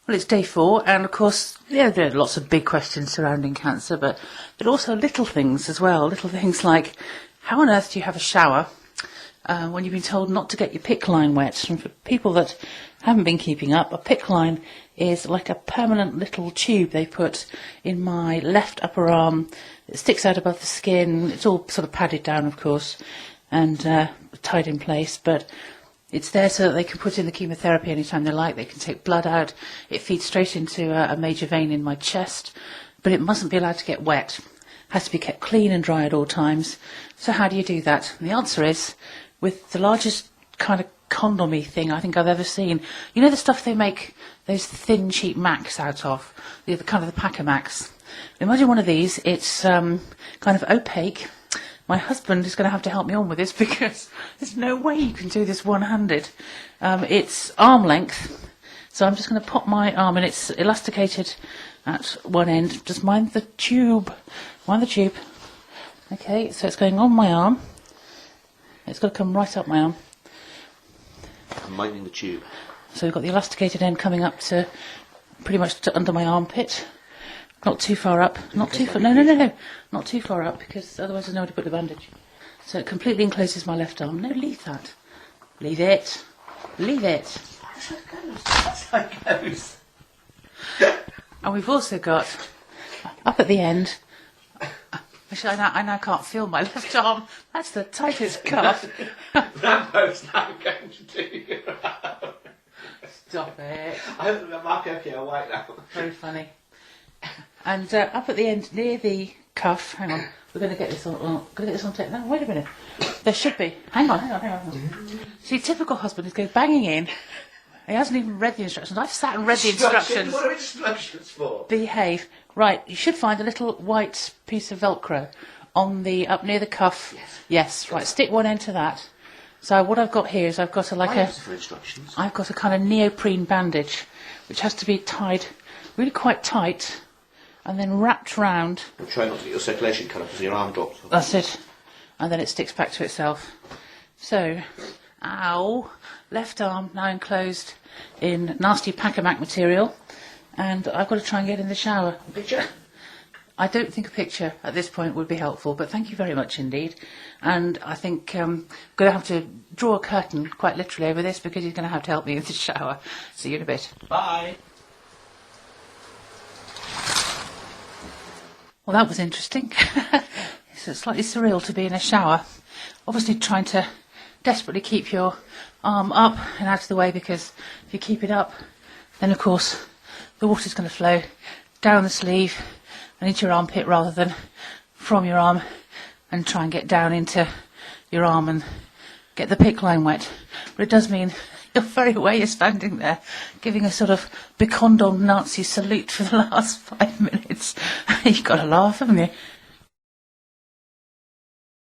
Well, it's day 4, and of course, yeah, there are lots of big questions surrounding cancer, but also little things as well. Little things like, how on earth do you have a shower when you've been told not to get your PICC line wet? And for people that haven't been keeping up, a PICC line is like a permanent little tube they put in my left upper arm. It sticks out above the skin. It's all sort of padded down, of course, and tied in place, but it's there so that they can put in the chemotherapy anytime they like. They can take blood out. It feeds straight into a major vein in my chest, but it mustn't be allowed to get wet. It has to be kept clean and dry at all times. So how do you do that? And the answer is with the largest kind of condom-y thing I think I've ever seen. You know the stuff they make those thin, cheap Macs out of? The kind of the Packer Macs. Imagine one of these. It's kind of opaque. My husband is going to have to help me on with this because there's no way you can do this one-handed. It's arm length, so I'm just going to pop my arm, and it's elasticated at one end. Just mind the tube. Mind the tube. Okay, so it's going on my arm. It's got to come right up my arm. I'm minding the tube. So we've got the elasticated end coming up to pretty much to under my armpit. Not too far up. Not too far. No. Not too far up, because otherwise there's nowhere to put the bandage. So it completely encloses my left arm. No, leave that. Leave it. Leave it. That's how it goes. That's how it goes. And we've also got, up at the end, which I now can't feel my left arm. That's the tightest cuff. Rambo's now going to do. Stop it. I'm okay, I'll wait now. Very funny. And up at the end, near the cuff, hang on, we're going to get this on. Going to get this on tape. No, wait a minute. There should be. Hang on. See, typical husband is goes banging in. He hasn't even read the instructions. I've sat and read the instructions. What are instructions for? Behave. Right, you should find a little white piece of Velcro on the up near the cuff. Yes. Right. Stick one end to that. So what I've got here is I've got for instructions. I've got a kind of neoprene bandage, which has to be tied really quite tight, and then wrapped round. Try not to get your circulation cut off because your arm drops. That's it. And then it sticks back to itself. So, ow, left arm now enclosed in nasty Packer-Mac material, and I've got to try and get in the shower. Picture? I don't think a picture at this point would be helpful, but thank you very much indeed. And I think I'm going to have to draw a curtain, quite literally, over this, because he's going to have to help me in the shower. See you in a bit. Bye. Well, that was interesting. It's slightly surreal to be in a shower. Obviously trying to desperately keep your arm up and out of the way, because if you keep it up, then of course the water's going to flow down the sleeve and into your armpit rather than from your arm, and try and get down into your arm and get the PICC line wet. But it does mean you're very aware you're standing there giving a sort of becondom Nazi salute for the last 5 minutes. You've got to laugh, haven't you?